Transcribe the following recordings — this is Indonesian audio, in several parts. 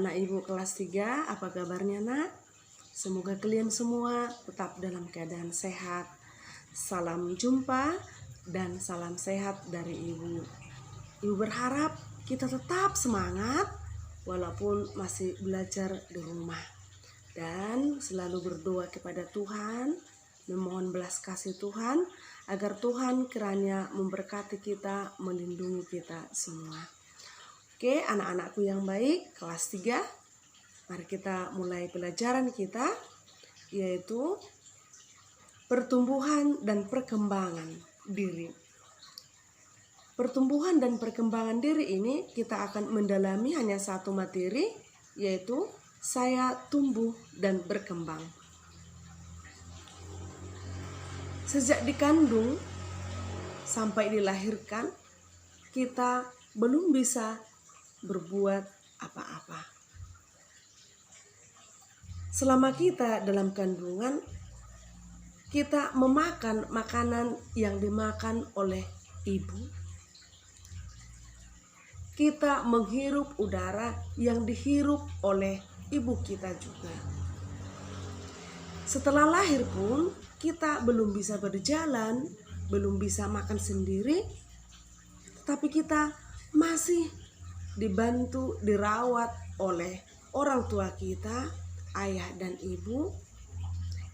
anak-anak ibu kelas 3, apa kabarnya nak? Semoga kalian semua tetap dalam keadaan sehat. Salam jumpa dan salam sehat dari ibu. Ibu berharap kita tetap semangat walaupun masih belajar di rumah. Dan selalu berdoa kepada Tuhan, memohon belas kasih Tuhan agar Tuhan kiranya memberkati kita, melindungi kita semua. Oke, anak-anakku yang baik, kelas 3, mari kita mulai pelajaran kita, yaitu pertumbuhan dan perkembangan diri. Pertumbuhan dan perkembangan diri ini kita akan mendalami hanya satu materi, yaitu saya tumbuh dan berkembang. Sejak dikandung sampai dilahirkan, kita belum bisa berbuat apa-apa. Selama kita dalam kandungan, kita memakan makanan yang dimakan oleh ibu. Kita menghirup udara yang dihirup oleh ibu kita juga. Setelah lahir pun, kita belum bisa berjalan, belum bisa makan sendiri, tetapi kita masih dibantu, dirawat oleh orang tua kita, ayah dan ibu.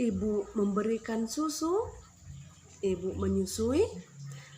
Ibu memberikan susu, ibu menyusui,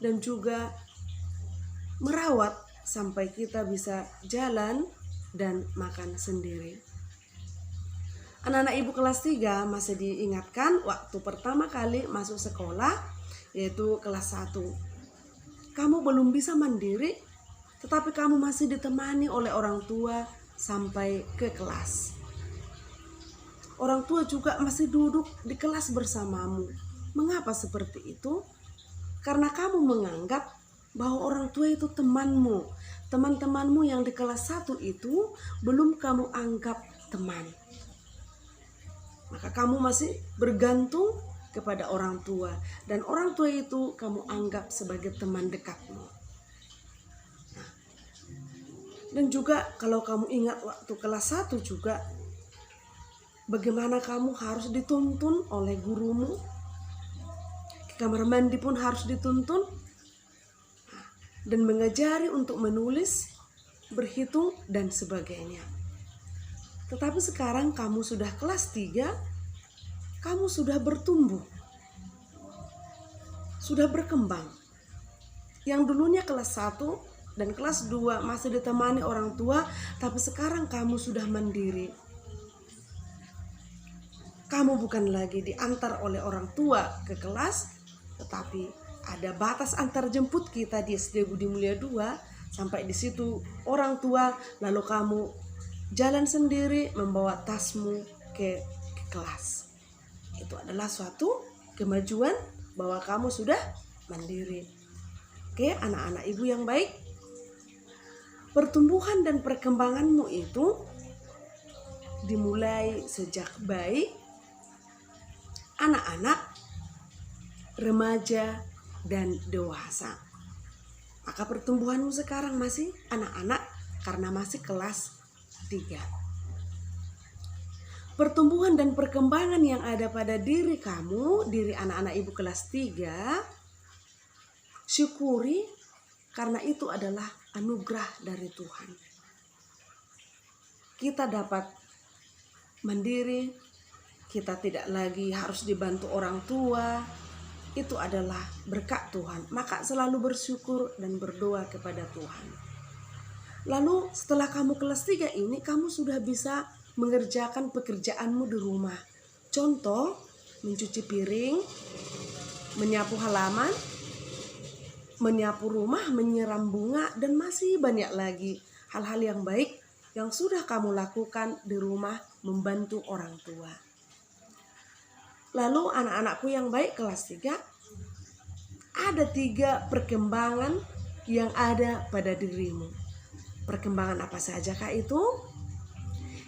dan juga merawat sampai kita bisa jalan dan makan sendiri. Anak-anak ibu kelas 3 masih diingatkan waktu pertama kali masuk sekolah, yaitu kelas 1. Kamu belum bisa mandiri, tetapi kamu masih ditemani oleh orang tua sampai ke kelas. Orang tua juga masih duduk di kelas bersamamu. Mengapa seperti itu? Karena kamu menganggap bahwa orang tua itu temanmu. Teman-temanmu yang di kelas 1 itu belum kamu anggap teman. Maka kamu masih bergantung kepada orang tua. Dan orang tua itu kamu anggap sebagai teman dekatmu. Dan juga kalau kamu ingat waktu kelas 1 juga, bagaimana kamu harus dituntun oleh gurumu. Ke kamar mandi pun harus dituntun. Dan mengajari untuk menulis, berhitung, dan sebagainya. Tetapi sekarang kamu sudah kelas 3, kamu sudah bertumbuh. Sudah berkembang. Yang dulunya kelas 1 dan kelas 2 masih ditemani orang tua, tapi sekarang kamu sudah mandiri. Kamu bukan lagi diantar oleh orang tua ke kelas, tetapi ada batas antar jemput kita di SD Budi Mulia 2, sampai di situ orang tua, lalu kamu jalan sendiri membawa tasmu ke kelas. Itu adalah suatu kemajuan bahwa kamu sudah mandiri. Oke, anak-anak ibu yang baik, pertumbuhan dan perkembanganmu itu dimulai sejak bayi, anak-anak, remaja, dan dewasa. Maka pertumbuhanmu sekarang masih anak-anak karena masih kelas 3. Pertumbuhan dan perkembangan yang ada pada diri kamu, diri anak-anak ibu kelas 3, syukuri karena itu adalah anugerah dari Tuhan. Kita dapat mandiri, kita tidak lagi harus dibantu orang tua. Itu adalah berkat Tuhan. Maka selalu bersyukur dan berdoa kepada Tuhan. Lalu setelah kamu kelas 3 ini, kamu sudah bisa mengerjakan pekerjaanmu di rumah. Contoh, mencuci piring, menyapu halaman, menyapu rumah, menyiram bunga, dan masih banyak lagi hal-hal yang baik yang sudah kamu lakukan di rumah membantu orang tua. Lalu anak-anakku yang baik kelas 3, ada 3 perkembangan yang ada pada dirimu. Perkembangan apa saja kah itu?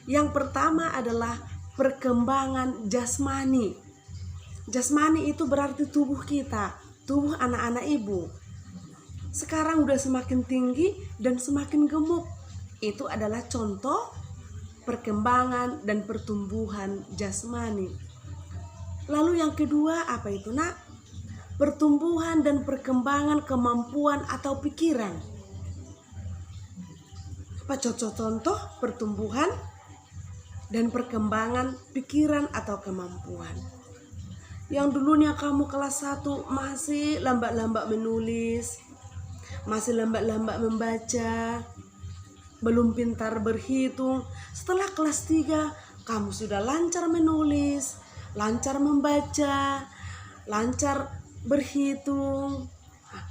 Yang pertama adalah perkembangan jasmani. Jasmani itu berarti tubuh kita, tubuh anak-anak ibu. Sekarang udah semakin tinggi dan semakin gemuk. Itu adalah contoh perkembangan dan pertumbuhan jasmani. Lalu yang kedua apa itu, Nak? Pertumbuhan dan perkembangan kemampuan atau pikiran. Apa contoh pertumbuhan dan perkembangan pikiran atau kemampuan? Yang dulunya kamu kelas 1 masih lambat-lambat menulis, masih lambat-lambat membaca, belum pintar berhitung. Setelah kelas 3 kamu sudah lancar menulis, lancar membaca, lancar berhitung. Nah,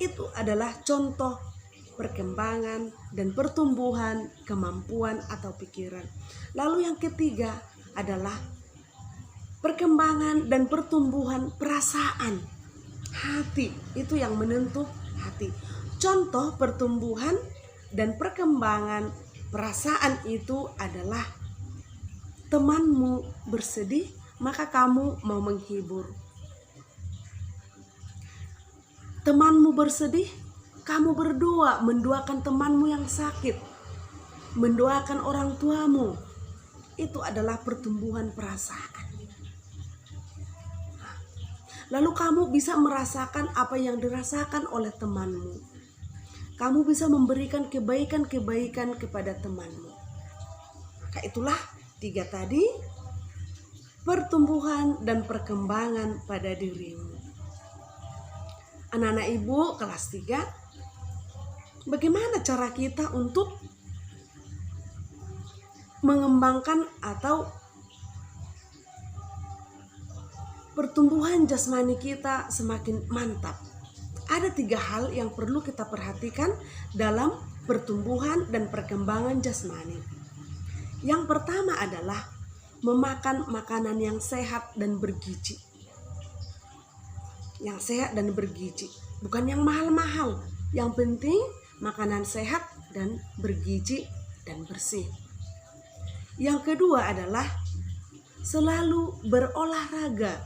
itu adalah contoh perkembangan dan pertumbuhan kemampuan atau pikiran. Lalu yang ketiga adalah perkembangan dan pertumbuhan perasaan. Hati, itu yang menentu hati. Contoh pertumbuhan dan perkembangan perasaan itu adalah temanmu bersedih, maka kamu mau menghibur. Temanmu bersedih, kamu berdoa, mendoakan temanmu yang sakit, mendoakan orang tuamu. Itu adalah pertumbuhan perasaan. Lalu kamu bisa merasakan apa yang dirasakan oleh temanmu. Kamu bisa memberikan kebaikan-kebaikan kepada temanmu. Maka itulah 3 tadi, pertumbuhan dan perkembangan pada dirimu. Anak-anak ibu kelas 3, bagaimana cara kita untuk mengembangkan atau pertumbuhan jasmani kita semakin mantap? Ada 3 hal yang perlu kita perhatikan dalam pertumbuhan dan perkembangan jasmani. Yang pertama adalah memakan makanan yang sehat dan bergizi. Yang sehat dan bergizi, bukan yang mahal-mahal. Yang penting makanan sehat dan bergizi dan bersih. Yang kedua adalah selalu berolahraga.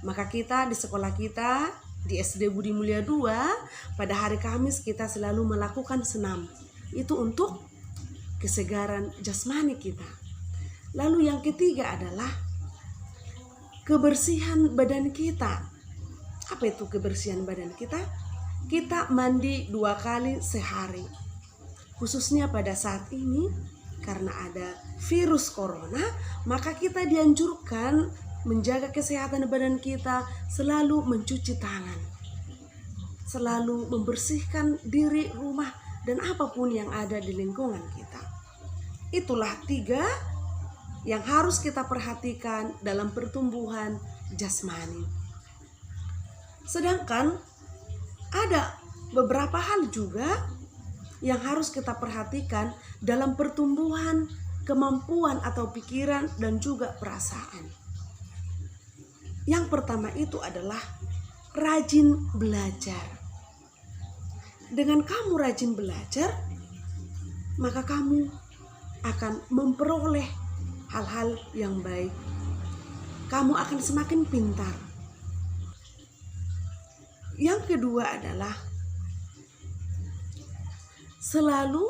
Maka kita di sekolah kita, di SD Budi Mulia 2, pada hari Kamis kita selalu melakukan senam. Itu untuk kesegaran jasmani kita. Lalu yang ketiga adalah kebersihan badan kita. Apa itu kebersihan badan kita? Kita mandi 2 kali sehari. Khususnya pada saat ini karena ada virus corona, maka kita dianjurkan menjaga kesehatan badan kita, selalu mencuci tangan, selalu membersihkan diri, rumah, dan apapun yang ada di lingkungan kita. Itulah 3 yang harus kita perhatikan dalam pertumbuhan jasmani. Sedangkan ada beberapa hal juga yang harus kita perhatikan dalam pertumbuhan kemampuan atau pikiran dan juga perasaan. Yang pertama itu adalah rajin belajar. Dengan kamu rajin belajar, maka kamu akan memperoleh hal-hal yang baik. Kamu akan semakin pintar. Yang kedua adalah selalu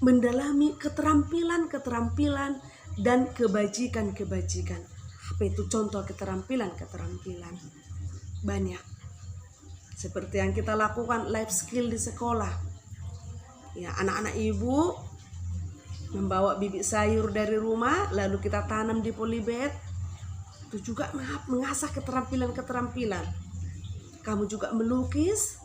mendalami keterampilan-keterampilan dan kebajikan-kebajikan. Apa itu contoh keterampilan-keterampilan? Banyak. Seperti yang kita lakukan life skill di sekolah. Ya, anak-anak ibu membawa bibit sayur dari rumah, lalu kita tanam di polybag. Itu juga mengasah keterampilan-keterampilan. Kamu juga melukis,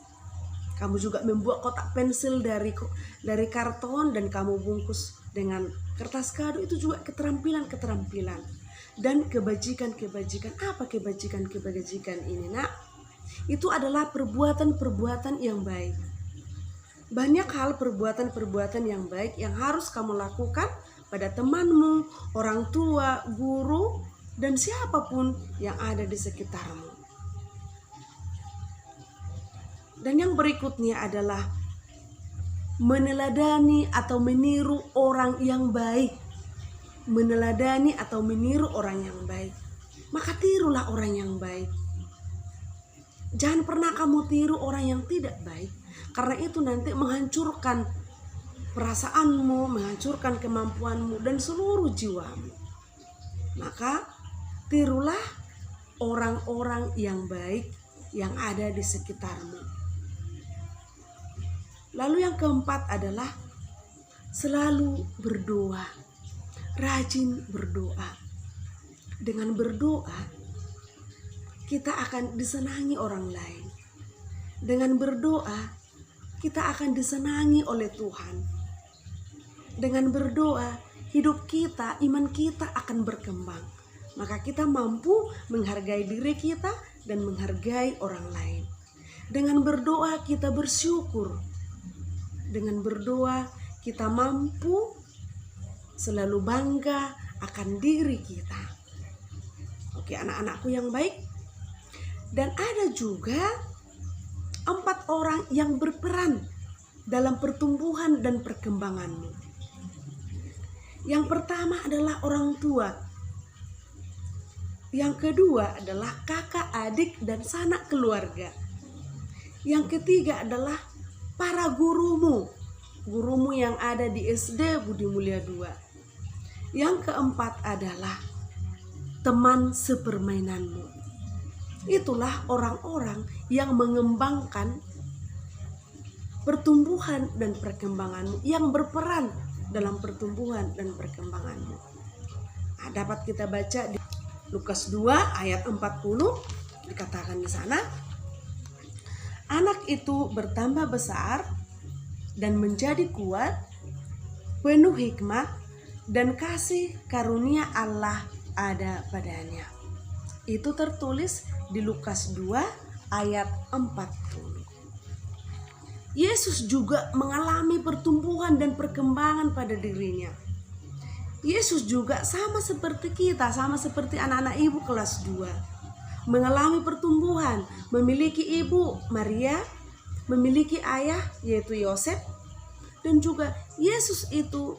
kamu juga membuat kotak pensil dari karton dan kamu bungkus dengan kertas kado. Itu juga keterampilan-keterampilan. Dan kebajikan-kebajikan. Apa kebajikan-kebajikan ini, Nak? Itu adalah perbuatan-perbuatan yang baik. Banyak hal perbuatan-perbuatan yang baik yang harus kamu lakukan pada temanmu, orang tua, guru, dan siapapun yang ada di sekitarmu. Dan yang berikutnya adalah meneladani atau meniru orang yang baik. Meneladani atau meniru orang yang baik. Maka tirulah orang yang baik. Jangan pernah kamu tiru orang yang tidak baik, karena itu nanti menghancurkan perasaanmu, menghancurkan kemampuanmu dan seluruh jiwamu. Maka tirulah orang-orang yang baik yang ada di sekitarmu. Lalu yang keempat adalah selalu berdoa, rajin berdoa. Dengan berdoa, kita akan disenangi orang lain. Dengan berdoa, kita akan disenangi oleh Tuhan. Dengan berdoa, hidup kita, iman kita akan berkembang. Maka kita mampu menghargai diri kita dan menghargai orang lain. Dengan berdoa, kita bersyukur. Dengan berdoa, kita mampu selalu bangga akan diri kita. Oke, anak-anakku yang baik. Dan ada juga 4 orang yang berperan dalam pertumbuhan dan perkembanganmu. Yang pertama adalah orang tua. Yang kedua adalah kakak, adik, dan sanak keluarga. Yang ketiga adalah para gurumu yang ada di SD Budi Mulia 2. Yang keempat adalah teman sepermainanmu. Itulah orang-orang yang mengembangkan pertumbuhan dan perkembanganmu, yang berperan dalam pertumbuhan dan perkembanganmu. Nah, dapat kita baca di Lukas 2 ayat 40, dikatakan di sana, anak itu bertambah besar dan menjadi kuat, penuh hikmat dan kasih karunia Allah ada padanya. Itu tertulis di Lukas 2 ayat 40. Yesus juga mengalami pertumbuhan dan perkembangan pada dirinya. Yesus juga sama seperti kita, sama seperti anak-anak ibu kelas 2. Mengalami pertumbuhan, memiliki ibu Maria, memiliki ayah yaitu Yosef, dan juga Yesus itu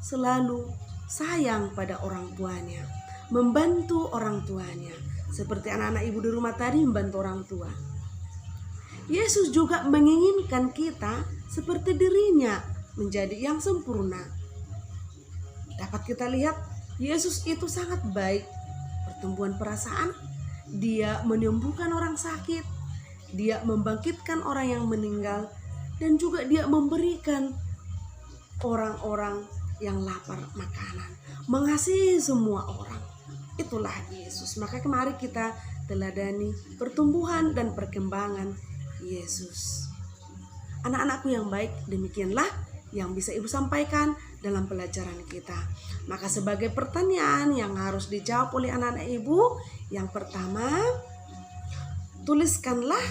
selalu sayang pada orang tuanya, membantu orang tuanya. Seperti anak-anak ibu di rumah tadi membantu orang tua. Yesus juga menginginkan kita seperti dirinya, menjadi yang sempurna. Dapat kita lihat, Yesus itu sangat baik. Pertumbuhan perasaan, dia menyembuhkan orang sakit, dia membangkitkan orang yang meninggal, dan juga dia memberikan orang-orang yang lapar makanan, mengasihi semua orang. Itulah Yesus. Maka mari kita teladani pertumbuhan dan perkembangan Yesus. Anak-anakku yang baik, demikianlah yang bisa ibu sampaikan dalam pelajaran kita. Maka sebagai pertanyaan yang harus dijawab oleh anak-anak ibu, yang pertama, tuliskanlah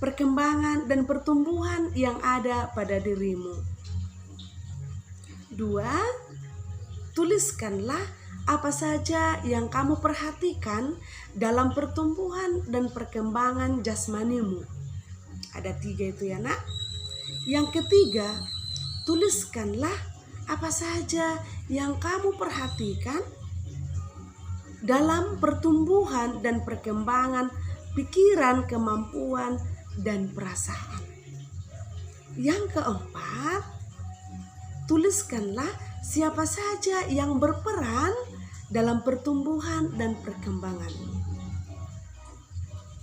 perkembangan dan pertumbuhan yang ada pada dirimu. 2, tuliskanlah apa saja yang kamu perhatikan dalam pertumbuhan dan perkembangan jasmanimu. Ada 3 itu ya nak. Yang ketiga, tuliskanlah apa saja yang kamu perhatikan dalam pertumbuhan dan perkembangan pikiran, kemampuan, dan perasaan. Yang keempat, tuliskanlah siapa saja yang berperan dalam pertumbuhan dan perkembanganmu.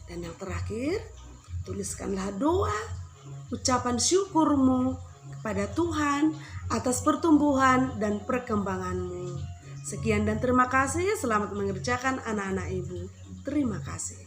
Dan yang terakhir, tuliskanlah doa, ucapan syukurmu kepada Tuhan atas pertumbuhan dan perkembanganmu. Sekian dan terima kasih. Selamat mengerjakan anak-anak ibu. Terima kasih.